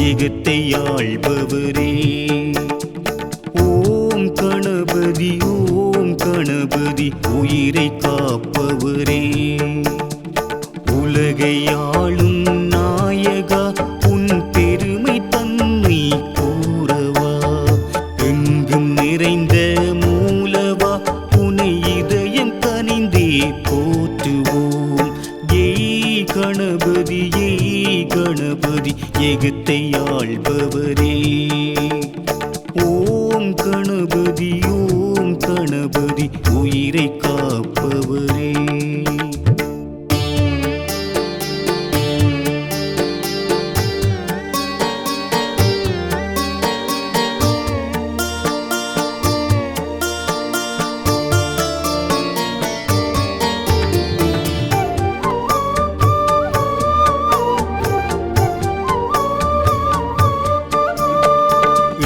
ஏகத்தை ஆள்பவரே. ஓம் கணபதி ஓம் கணபதி உயிரை காப்பவரே. உலகை ஆளும் நாயகா உன் பெருமை தன்மை கூறவா. எங்கும் நிறைந்த மூலவா உனை இதயம் கனிந்தே போற்றுவோம். ஏய் கணபதி கணபதி ஏகத்தை ஆள்பவரே. ஓம் கணபதி ஓம் கணபதி உயிரை காப்பவரே.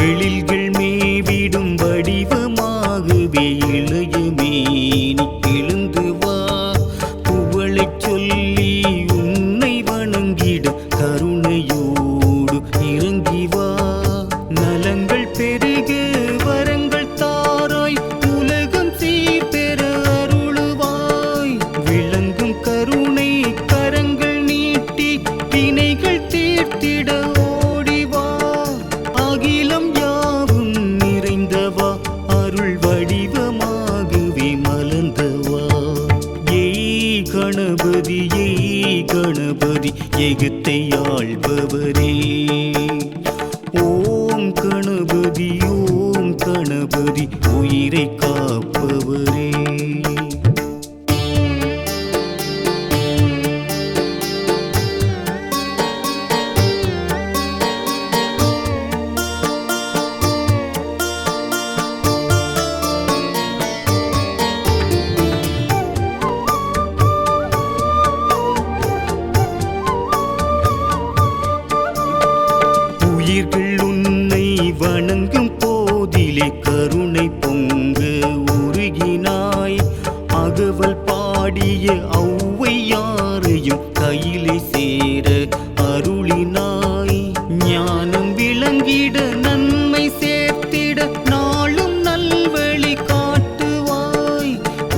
எழில்கள் மேவிடும் வடிவமாகவே இளைய மேனி எழுந்து வா. புகழைச் சொல்லி உன்னை வணங்கிட கருணையோடு இறங்கி வா. நலங்கள் பெருக வரங்கள் தாராய் உலகம் சீர்பெற அருளுவாய். விளங்கும் கருணை கரங்கள் நீட்டி வினைகள் தீர்த்திட ஓடிவா. அகிலம் யாவும் நிறைந்தவா அருள் வடிவமாகவே மலர்ந்தவா. ஏய் கணபதி ஏகத்தை ஆள்பவரே. ஓம் கணபதி ஓம் கணபதி உயிரை காப்பவரே. உயிர்கள் உன்னை வணங்கும் போதிலே கருணை பொங்க உருகினாய். அகவல் பாடிய ஔவையாரையும் கையிலே சேர அருளினாய். ஞானம் விளங்கிட நன்மை சேர்த்திட நாளும் நல்வழி காட்டுவாய்.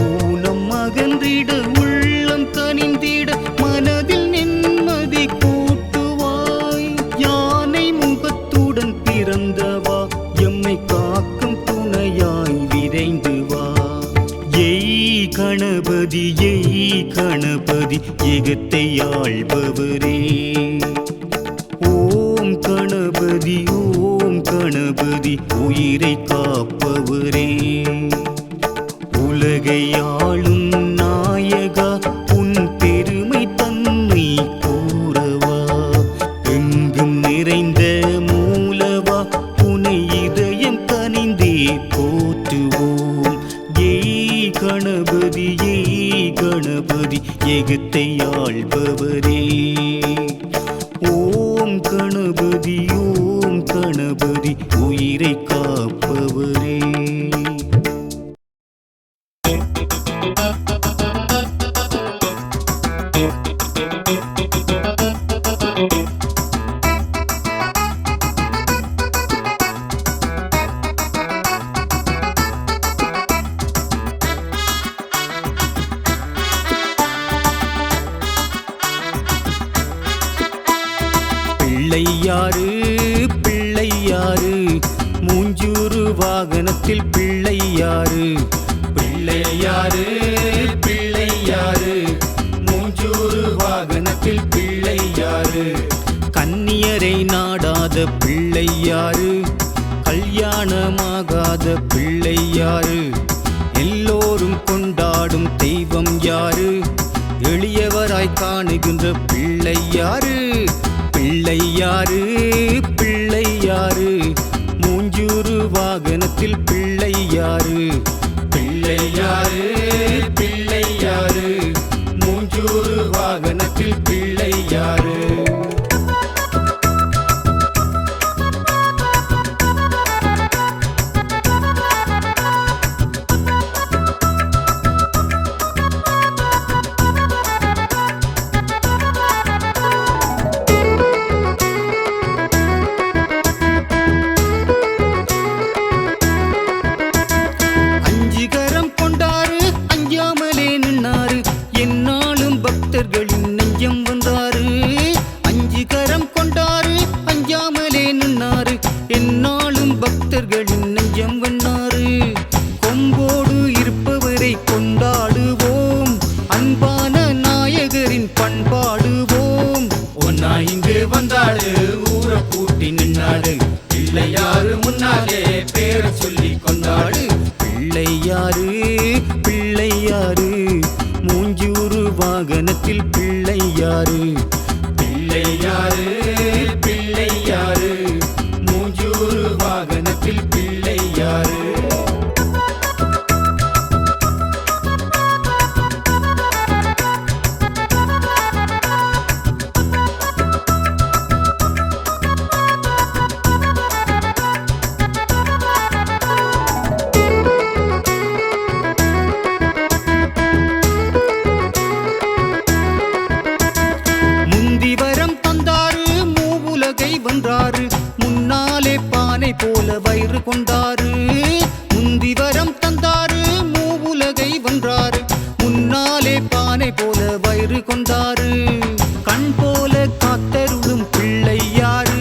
ஊனம் அகன்றிட உள்ளம் கனிந்திட மனதில் நிம்மதி கூட்டுவாய். யானை முகத்துடன் பிறந்தவா எம்மை காக்கும் துணையாய் விரைந்து வா. ஏய் கணபதி ஏகத்தை ஆள்பவரே. ஓம் கணபதி ஓம் கணபதி உயிரை காப்பவரே. உலகை ஆளும் நாயகா உன் பெருமை தன்மை கூறவா. எங்கும் நிறைந்த மூலவா உனை இதயம் கனிந்தே போற்றுவோம். ஏய் கணபதி ஏகத்தை ஆள்பவரே. ஓம் கணபதி ஓம் கணபதி உயிரை காப்பவரே. பிள்ளையாறு பிள்ளையாறு மூஞ்சூறு வாகனத்தில் பிள்ளையாறு. பிள்ளையாறு பிள்ளையாறு மூஞ்சூறு வாகனத்தில் பிள்ளையாறு. கன்னியரை நாடாத பிள்ளையாறு. கல்யாணமாகாத பிள்ளையாறு. எல்லோரும் கொண்டாடும் தெய்வம் யாரு? எளியவராய் காணுகின்ற பிள்ளையாறு. பிள்ளையாறு பிள்ளையாறு மூஞ்சூறு வாகனத்தில் பிள்ளையாறு. பிள்ளையாறு பிள்ளையாறு மூஞ்சூறு வாகனத்தில் பிள்ளையாறு. வாகனத்தில் பிள்ளை யாரு? பிள்ளை யாரு? பிள்ளை யாரு? மூஞ்சூறு வாகனத்தில் பிள்ளை யாரு? முன்னாலே பானை போல வயிறு கொண்டாரு. முந்திவரம் தந்தாரு, மூவுலகை வென்றாரு. முன்னாலே பானை போல வயிறு கொண்டாரு. கண் போல காத்தருளும் பிள்ளை யாரு?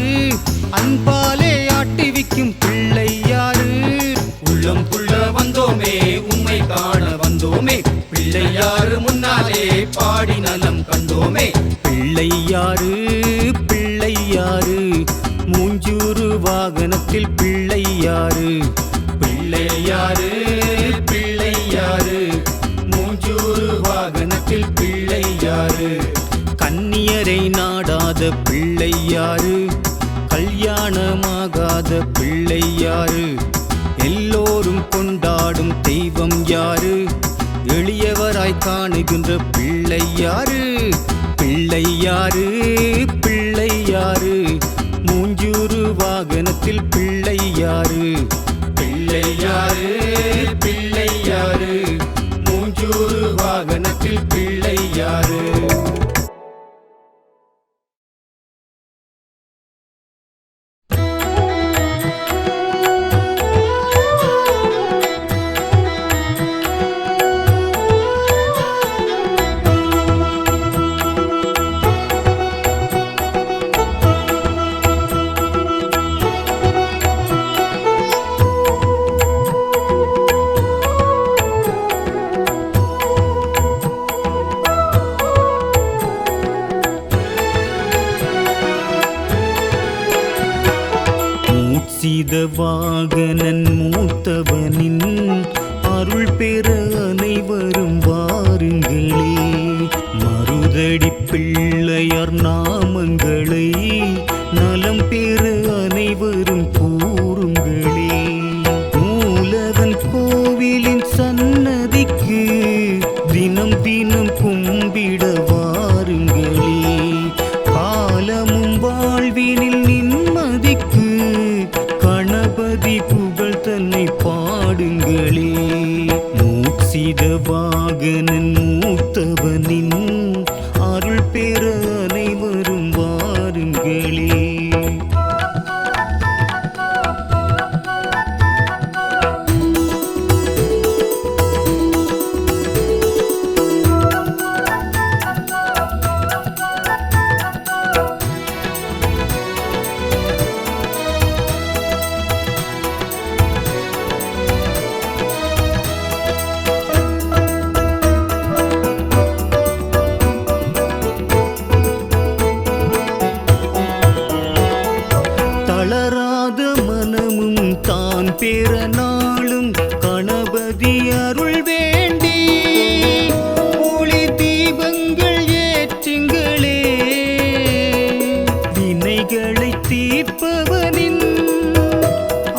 அன்பாலே ஆட்டிவிக்கும் பிள்ளை யாரு? உள்ளம் புள்ள வந்தோமே, உம்மை காண வந்தோமே. பிள்ளை யாரு? முன்னாலே பாடி நலம் கண்டோமே. பிள்ளை யாரு? பிள்ளை யாரு? மூஞ்சூறு வாகனத்தில் பிள்ளை யாரு? பிள்ளை யாரு? பிள்ளை யாரு? மூஞ்சூறு வாகனத்தில் பிள்ளை யாரு? கன்னியரை நாடாத பிள்ளை யாரு? கல்யாணமாகாத பிள்ளை யாரு? எல்லோரும் கொண்டாடும் தெய்வம் யாரு? எளியவராய் காணுகின்ற பிள்ளை யாரு? பிள்ளை யாரு? பிள்ளை யாரு? மூஞ்சூறு வாகனத்தில் பிள்ளை யாரு? பிள்ளை யாரு? பிள்ளை யாரு? மூஞ்சூறு வாகனத்தில் பிள்ளை யாரு? வாகனன் மூத்தவனின் அருள் பெற அனைவரும் வாருங்களே. மருதடி பிள்ளையார் நாமங்களை நலம் பெற அனைவரும் கூறுங்களே. மூலவன் கோவிலின் சன்னதிக்கு தினம் தினம் கும்பிட வாருங்களே. காலமும் வாழ்வினில் நிம்மதிக்கு கணபதி புகழ் தன்னை பாடுங்களே. மூசித வாகனன் மூத்தவனின் அருள் பெற அனைவரும் வாருங்களே. தளராத மனமும் தான் பெற நாளும் கணபதி அருள் வேண்டி ஒளி தீபங்கள் ஏற்றுங்களே. வினைகளை தீர்ப்பவனின்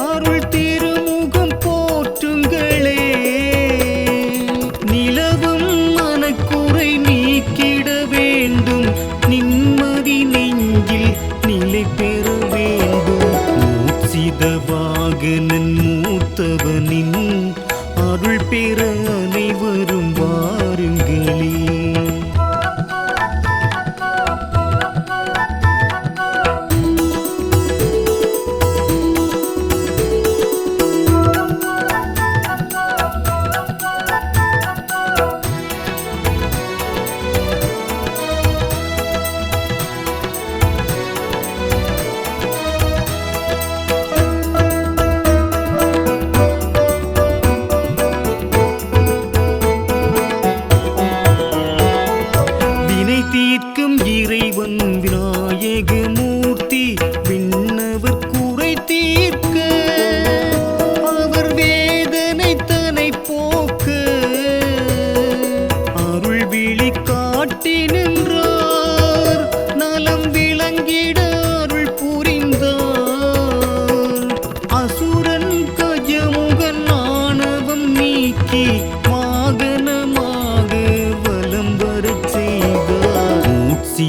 அருள் திருமுகம் போற்றுங்களே. நிலவும் மனக்குறை நீக்கிட வேண்டும், நிம்மதி நெஞ்சில் நிலை பெற வாகனன் மூத்தவனின் அருள் பெற அனைவரும் வாருங்களே.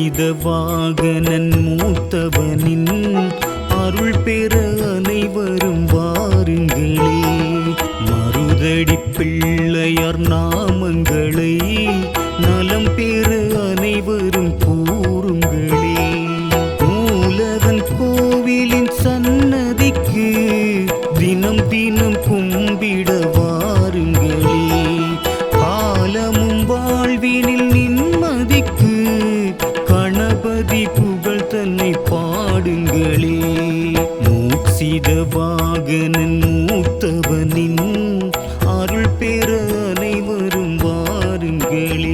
செய்த வாகனன் மூத்தவனின் அருள் பெற அனைவரும் வாருங்களே. மருதடி பிள்ளையார் நாமங்களை நலம் பெற அனைவரும் கூறுங்களே. மூலவன் கோவிலின் சன்னதிக்கு தினம் தினம் கும்பிட வாருங்களே. காலமும் வாழ்வினில் நிம்மதிக்கு கணபதி புகழ் தன்னை பாடுங்களே. மூசித வாகனன் மூத்தவனின் அருள் பெற அனைவரும் வாருங்களே.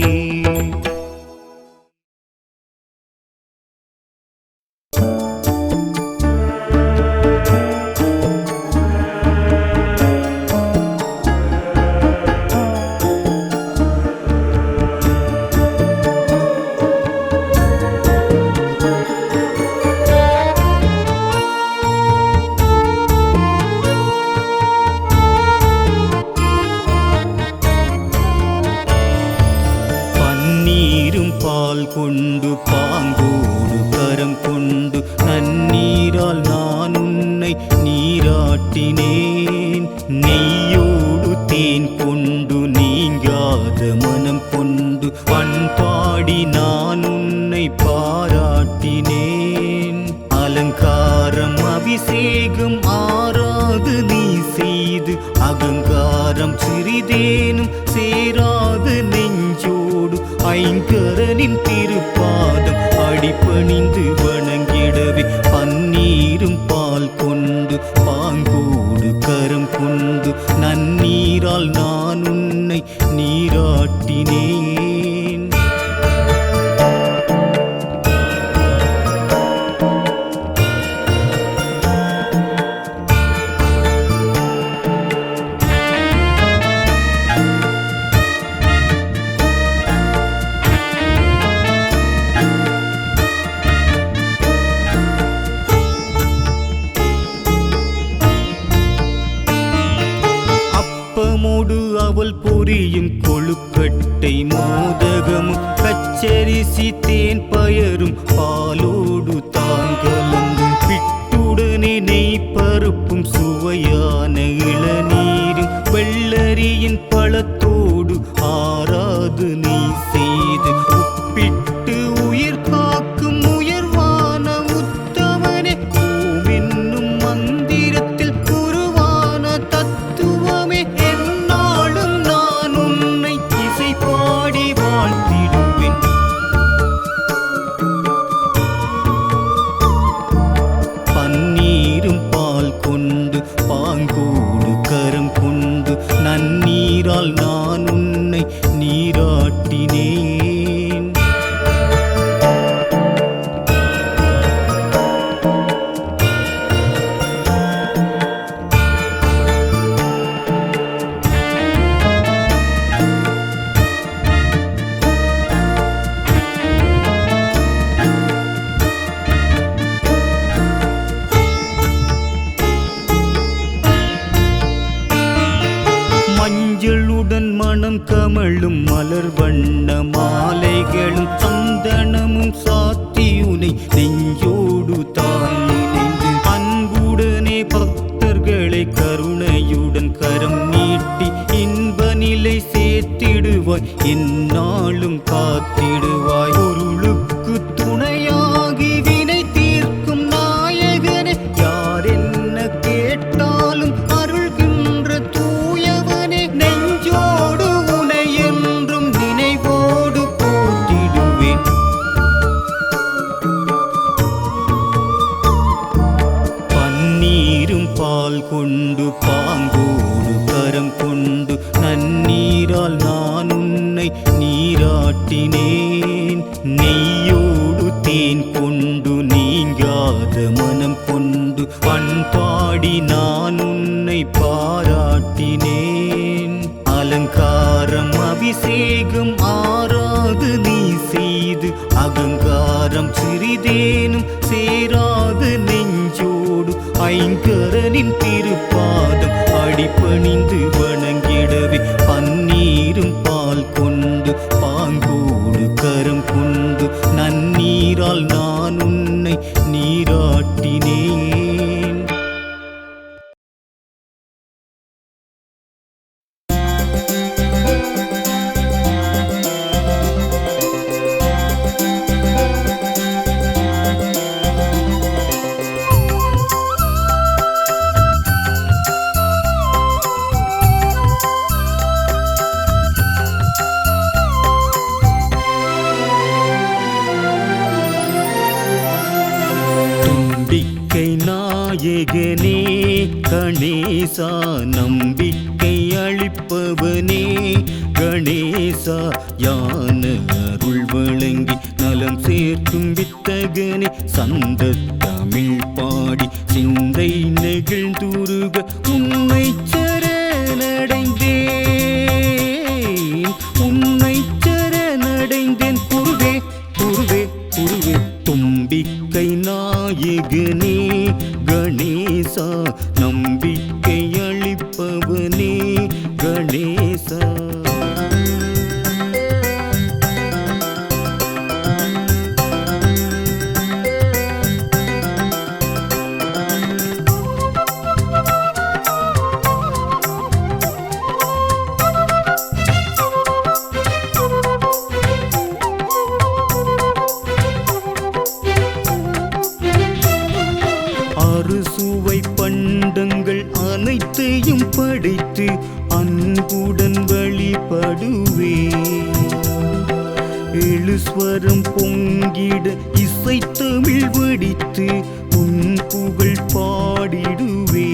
பால் கொண்டு பாங்கோடு கரம் கொண்டு நன்னீரால் நான் உன்னை நீராட்டினேன். நெய்யோடு தேன் கொண்டு நீங்காத மனம் கொண்டு பண்பாடி நான் உன்னை பாராட்டினேன். அலங்காரம் அபிஷேகம் ஆராது நீ செய்து அகங்காரம் சிறிதேனும் சேராது நெஞ்சோடு ஐங்கரனின் திருப்பாதம் அடிபணிந்து வணங்கிடவே. பன்னீரும் பால் கொண்டு பாங்கோடு கரம் கொண்டு நன்னீரால் நான் உன்னை நீராட்டினேன். அப்பமோடு அவள் பொரியும் கொழுக்கட்டை மோதகமும் பச்சரிசி தேன் பயரும் பாலோடு தான் கலந்து பிட்டுடனே நெய் பருப்பும் சுவையான இளநீரும் வெள்ளரியின் பழத்தோடு ஆராது நீ செய்து உப்பிட்டு உயிர் காக்கும் உயர்வான உத்தமனே. ஓமென்னும் மந்திரத்தில் குருவான தத்துவமே. என்னாலும் நான் உன்னை இசை பாடி வாழ்த்திடுவேன். பன்னீரும் பால் கொண்டு பாங்கோடு கரம் கொண்டு நன்னீரால் நான் உன்னை நீராட்டினேன். மஞ்சளுடன் மனம் கமழும் மலர் வண்ண மாலைகளும் சந்தனமும் சாத்தியுனை நெஞ்சோடு தான் நினைந்து அன்புடனே பக்தர்களை கருணையுடன் கரம் நீட்டி இன்ப நிலை சேர்த்திடுவாய். என்னாலும் காத்திடுவாய். பொருளுக்கு துணையாகி வினை தீர்க்கும் நாயகனே. யார் என்ன கேட்டாலும் அருள்கின்ற தூயவனே. நெஞ்சோடு உனை என்றும் நினைவோடு போற்றிடுவேன். பன்னீரும் பால் கொண்டு பாங்கோடு கரம் கொண்டு நன்னீரால் நான் உன்னை நீராட்டினேன். நெய்யோடு தேன் கொண்டு நீங்காத மனம் கொண்டு பண்பாடி நான் உன்னை பாராட்டினேன். அலங்காரம் அபிஷேகம் ஆராது நீ செய்து அகங்காரம் சிறிதேனும் சேராது நெஞ்சோடு ஐங்கரனின் திருப்பாதம் அடிபணிந்து வணங்கிடவே. பன்னீரும் பால் கொண்டு பாங்கோடு கரம் கொண்டு நன்னீர் கண்ணீரால் நான் உன்னை நீராட்டினேன். நம்பிக்கை நாயகனே கணேசா, நம்பிக்கை அளிப்பவனே கணேசா, யான அருள் வழங்கி நலம் சேர்க்கும் வித்தகனே, சந்த தமிழ் பாடி சிந்தை நெகிழ்ந்துருக உன்னை சரணடைந்தேன், உன்னை சரணடைந்தேன். குருவே குருவே குருவே தும்பிக்கை நாயகனே கணேசா, நம்பிக்கை அளிப்பவனே கணேசா. அறுசுவை பண்டங்கள் அனைத்தையும் படைத்து அன்புடன் வழிபடுவே, எழுஸ்வரம் பொங்கிட இசைத்தமிழ் வடித்து உன் புகழ் பாடிடுவே,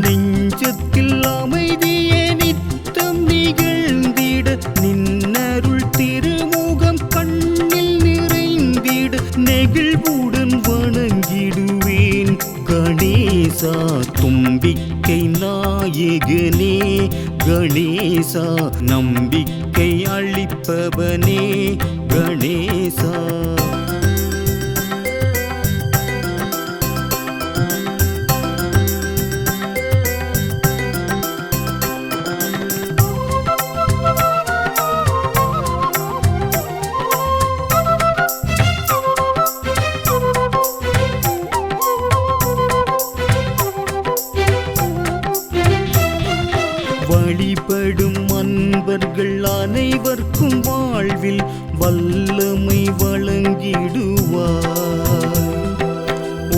நெஞ்சத்தில் அமைதியே நித்தம் நிகழ்ந்திட நின்னருள் திருமுகம் கண்ணில் நிறைந்திட நெகிழ்வுடன் வணங்கிடுவேன் கணேசா. தும்பிக்கை நாயகனே கணேசா, நம்பிக்கை அளிப்பவனே கணேசா. வழிபடும் அன்பர்கள் அனைவர்க்கும் வாழ்வில் வல்லமை வழங்கிடுவார்,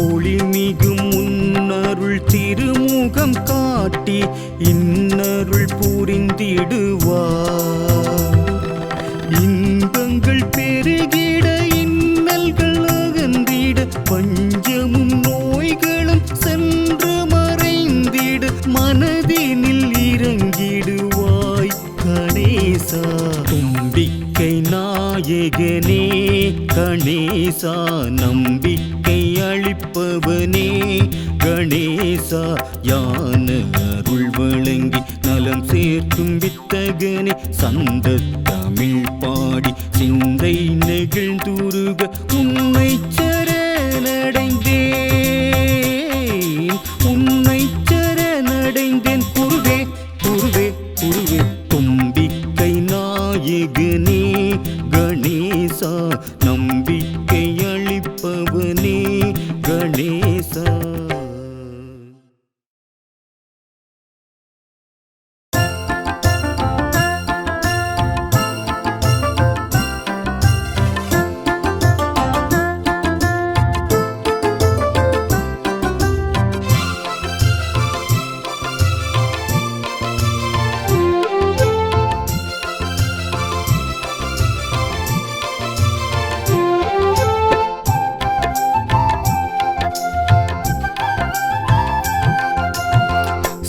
ஒளிமிகும் உன்னருள் திருமுகம் காட்டி இன்னருள் புரிந்திடுவார், இன்பங்கள் பெருகிட இன்னல்கள் அகன்றிட பஞ்சமும் நோய்களும் சென்று மறைந்திட மனதினில் இறங்கிடுவாய் கணேசா. தும்பிக்கை நாயகனே கணேசா, நம்பிக்கை அளிப்பவனே கணேசா, யான அருள் வழங்கி நலம் சேர்க்கும் வித்தகனே, சந்த தமிழ் பாடி சிந்தை நெகிழ்ந்துருக உன்னை சரணடைந்தேன், உன்னை சரணடைந்தேன். குருவே குருவே குருவே தும்பிக்கை நாயகனே கணேசா, நம்பிக்கை அளிப்பவனே கணேசா.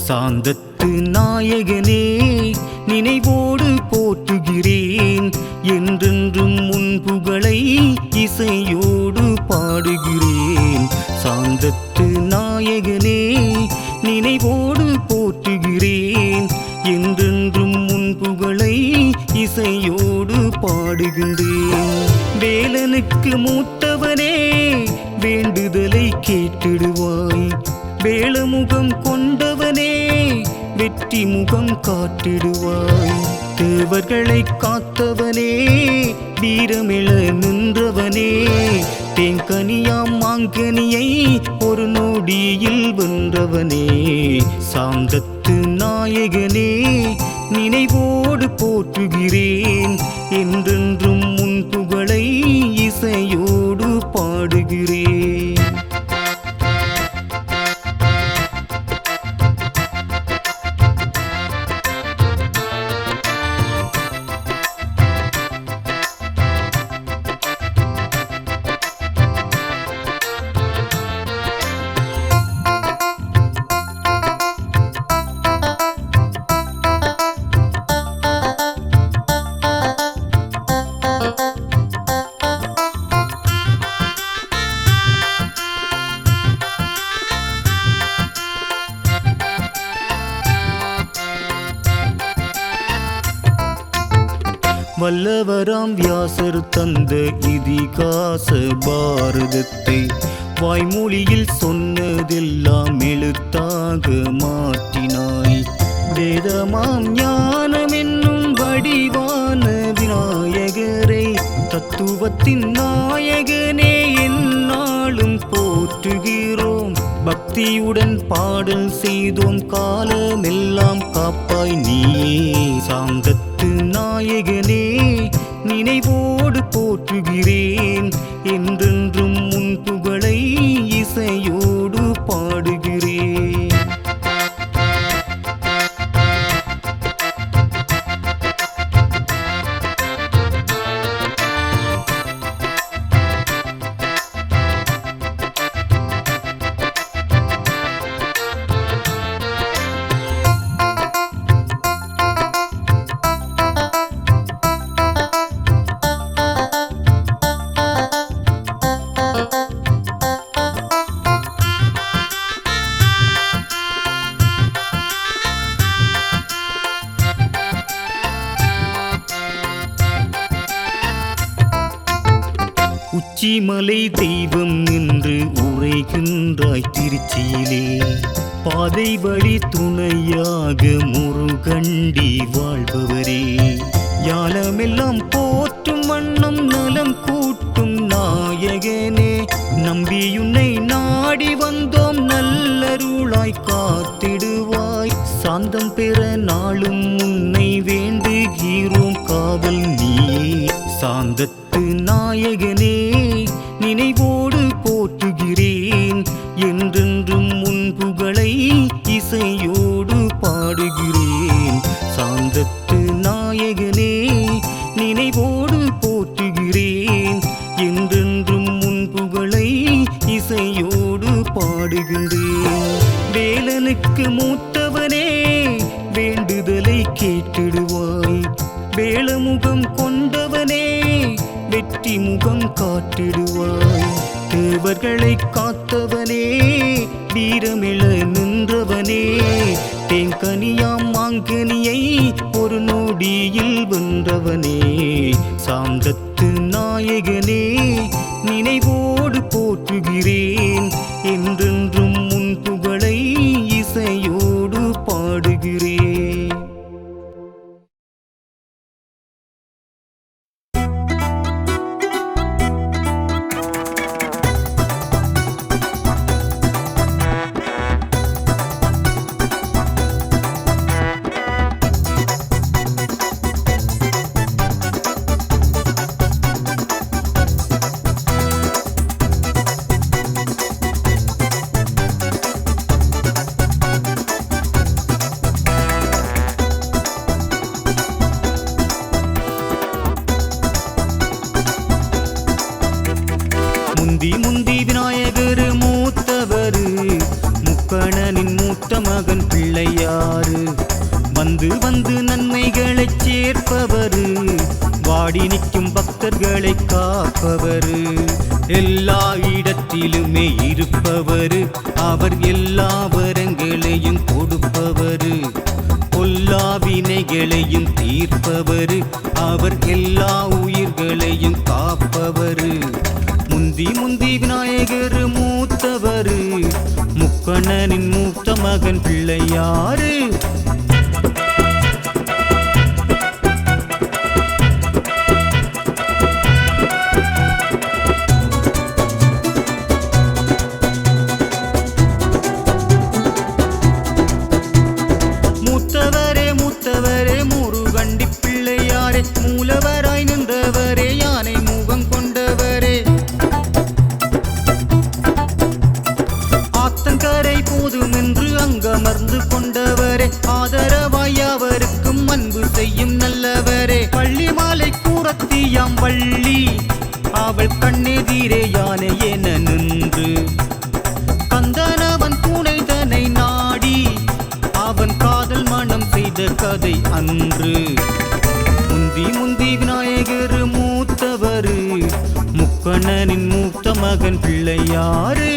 சாந்தத்து நாயகனே நினைவோடு போற்றுகிறேன், என்றென்றும் உன் புகழை இசையோடு பாடுகிறேன். சாந்தத்து நாயகனே நினைவோடு போற்றுகிறேன், என்றென்றும் உன் புகழை இசையோடு பாடுகின்றேன். வேலனுக்கு மூத்தவனே வேண்டுதலை கேட்டிடுவாய், வேளமுகம் கொண்டவனே வெற்றி முகம் காட்டிடுவாய். தேவர்களை காத்தவனே, வீரமிழ நின்றவனே, தேங்கனியாம் மாங்கனியை ஒரு நொடியில் வென்றவனே, சாந்தத்து நாயகனே, நினைவோடு போற்றுகிறேன், என்றென்றும் உன் புகழை இசையோடு பாடுகிறேன். வல்லவராம் வியாசர் தந்த இதிகாச பாரதத்தை வாய்மொழியில் சொன்னதெல்லாம் எழுத்தாக மாற்றினாய். வேதமாம் ஞானம் என்னும் வடிவான விநாயகரை, தத்துவத்தின் நாயகனே, எந்நாளும் போற்றுகிறோம். பக்தியுடன் பாடல் செய்தோம், காலமெல்லாம் காப்பாய் நீயே. சாந்தத்து நாயகனே, நினைவோடு போற்றுகிறேன், என்றென்றும் உன் புகழை இசையோடு பாடுகிறேன். உச்சிமலை தெய்வம் என்று உரைகின்றாய் திருச்சியிலே, பாதை வழி துணையாக முருகண்டி வாழ்பவரே, ஞானமெல்லாம் போற்றும் வண்ணம் நலம் கூட்டும் நாயகனே, நம்பியுன்னை நாடி வந்தோம், நல்லருளாய் காத்திடுவாய். சாந்தம் பெற நாளும் உன்னை வேண்டுகிறோம், காவல் நீயே. சாந்தத்து நாயகனே, நினைவோடு போற்றுகிறேன், என்றென்றும் உன் புகழை இசையோடு பாடுகிறேன். சாந்தத்து நாயகனே, நினைவோடு போற்றுகிறேன், என்றென்றும் உன் புகழை இசையோடு பாடுகின்றேன். வேலனுக்கு மூத்தவனே, வேண்டுதலை கேட்டிடுவாய். வேளமுகம் கொண்டவனே, வெற்றி முகம் காட்டிடுவாய். தேவர்களை காத்தவனே, வீரமிழ நின்றவனே, தேங்கனியாம் மாங்கனியை ஒரு நொடியில் வென்றவனே, சாந்தத்து நாயகனே, நினைவோடு போற்றுகிறேன், என்றென்றும் உன் புகழை இசையோடு பாடுகிறேன். முந்தி முந்தி விநாயகர் மூத்தவர், முக்கணனின் மூத்த மகன் பிள்ளையாறு, வந்து வந்து நன்மைகளைச் சேர்ப்பவர், வாடி நிற்கும் பக்தர்களை காப்பவர், எல்லா இடத்திலுமே இருப்பவர், அவர் எல்லா வரங்களையும் கொடுப்பவர், பொல்லா வினைகளையும் தீர்ப்பவர், அவர் எல்லா உயிர்களையும் காப்பவர். முந்தி முந்தி விநாயகர் மூத்தவர், முக்கணனின் மூத்த மகன் பிள்ளையாறு. மூத்தவரே மூத்தவரே முருகண்டி பிள்ளையாரே மூலவராய் நின்றவரே யானை முகம் கொண்டவரே ஆத்தங்கரை போதுமென்று அங்கமர்ந்து கொண்டவரே ஆதரவாய் அவருக்கும் அன்பு செய்யும் நல்லவரே பள்ளி மாலை கூறத்தியாம் வள்ளி அவள் கண்ணெதிரே யானை என நின்று கந்தனவன் துணைதனை நாடி அவன் காதல் மனம் செய்த கதை அன்று முந்தி முந்தி விநாயகர் மூத்தவரு முக்கண்ணனின் மூத்த மகன் பிள்ளையாரு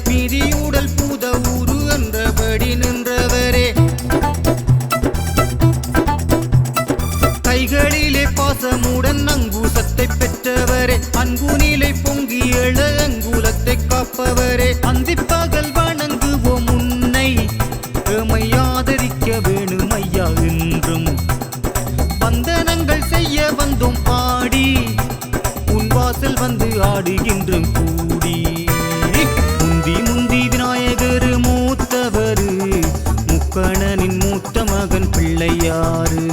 மீதியுடல் பூத ஊரு என்றபடி நின்றவரே கைகளிலே பாசமுடன் அங்குசத்தை பெற்றவரே அன்புநிலை பொங்கி எழ அங்குலத்தை காப்பவரே அந்திப்பகல் வணங்குவோம் உன்னை எமை ஆதரிக்க வேணும் ஐயா என்றும் வந்தனங்கள் செய்ய வந்தோம் பாடி உன் வாசல் வந்து ஆடுகின்றோம் கூடி முந்தி முந்தி விநாயகர் மூத்தவரு முக்கண்ணனின் மூத்த மகன் பிள்ளையாரு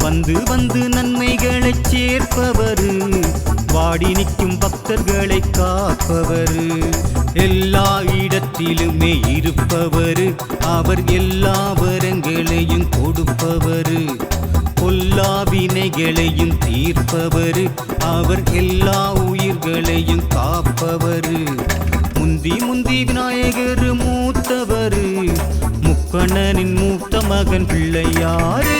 வந்து வந்து நன்மைகளை சேர்ப்பவரு வாடி நிற்கும் பக்தர்களை காப்பவரு எல்லா இடத்திலுமே இருப்பவரு அவர் எல்லா வரங்களையும் கொடுப்பவரு பொல்லா வினைகளையும் தீர்ப்பவரு அவர் எல்லா உயிர்களையும் காப்பவரு முந்தி முந்தி விநாயகர் மூத்தவரு முக்கண்ணனின் மூத்த மகன் பிள்ளையாரு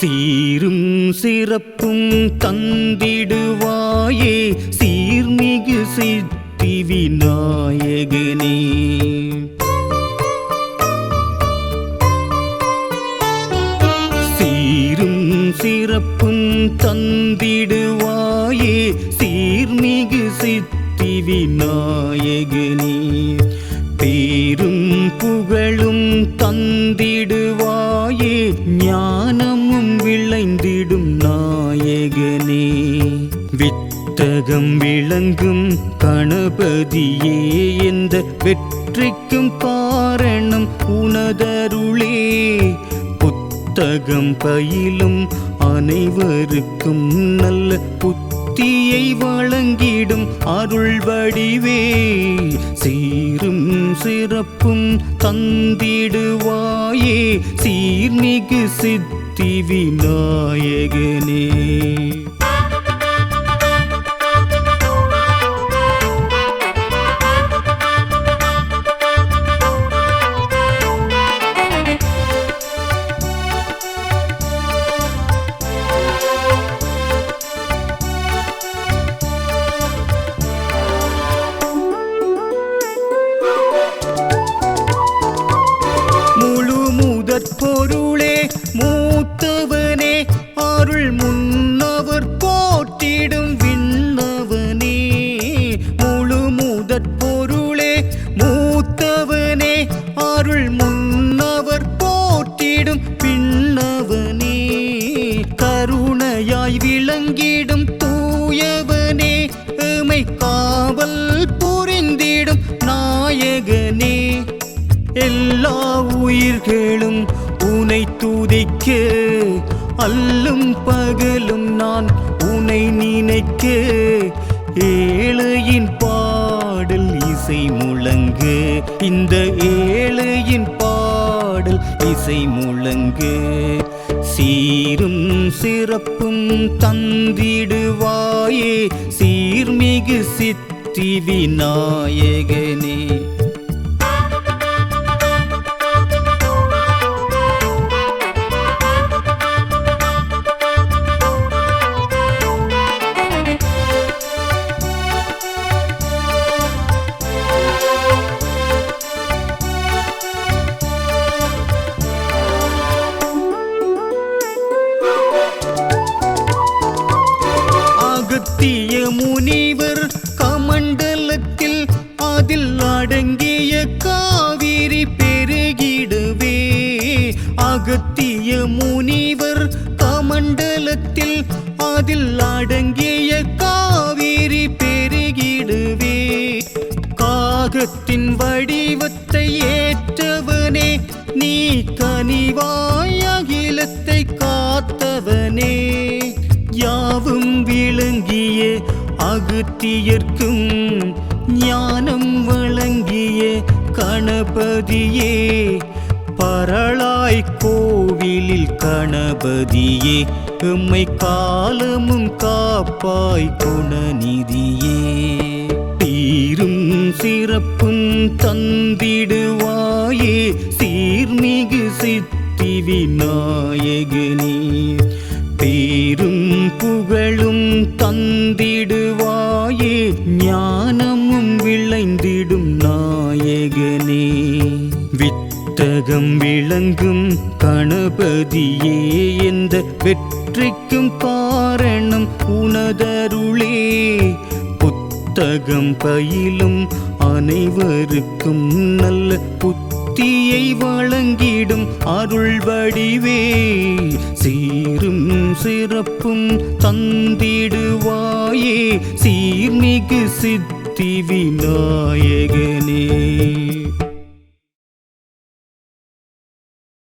சீரும் சிறப்பும் தந்திடுவாயே சீர்மிகு சித்தி விநாயகனே சீரும் சிறப்பும் தந்திடுவாயே சீர்மிகு சித்தி விநாயகனே பேரும் புகழும் தந்திடுவாயே ஞானமும் விளைந்திடும் நாயகனே வித்தகம் விளங்கும் கணபதியே எந்த வெற்றிக்கும் காரணம் உனதருளே புத்தகம் பயிலும் அனைவருக்கும் நல்ல புத்தியை வழங்கிடும் அருள் வடிவே சீரும் சிறப்பும் தந்திடுவாயே சீர்மிகு சித்தி விநாயகனே பொருளே மூத்தவனே அருள் முன்னவர் போற்றிடும் விண்ணவனே முழு முதற் பொருளே மூத்தவனே அருள் முன்னவர் போற்றிடும் விண்ணவனே கருணையாய் விளங்கிடும் தூயவனே எமை காவல் புரிந்திடும் நாயகனே எல்லா உயிர்களும் உனை துதிக்க அல்லும் பகலும் நான் உனை நினைக்க ஏழையின் பாடல் இசை முழங்க இந்த ஏழையின் பாடல் இசை முழங்க சீரும் சிறப்பும் தந்திடுவாயே சீர்மிகு சித்தி சித்தி விநாயகனே. அகத்திய முனிவர் கமண்டலத்தில் அதில் அடங்கிய காவிரி பெருகிடவே. அகத்திய முனிவர் கமண்டலத்தில் அதில் அடங்கிய காவிரி பெருகிடவே. காகத்தின் வடிவத்தை ஏற்றவனே நீ கனிவாய் அகிலத்தை காத்தவனே. யாவும் விளங்கிய அகத்தியர்க்கும் ஞானம் வழங்கிய கணபதியே. பரளாய் கோவிலில் கணபதியே எம்மை காலமும் காப்பாய் குணநிதியே. சீரும் சிறப்பும் தந்திடுவாயே சீர்மிகு சித்தி விநாயகனே. பேரும் புகழும் தந்திடுவாயே ஞானமும் விளைந்திடும் நாயகனே. வித்தகம் விளங்கும் கணபதியே எந்த வெற்றிக்கும் காரணம் உனதருளே. புத்தகம் பயிலும் அனைவருக்கும் நல்ல புத்தியை வழங்கிடும் அருள் வடிவே. சீரும் சிறப்பும் தந்திடுவாயே சீர்மிகு சித்தி விநாயகனே.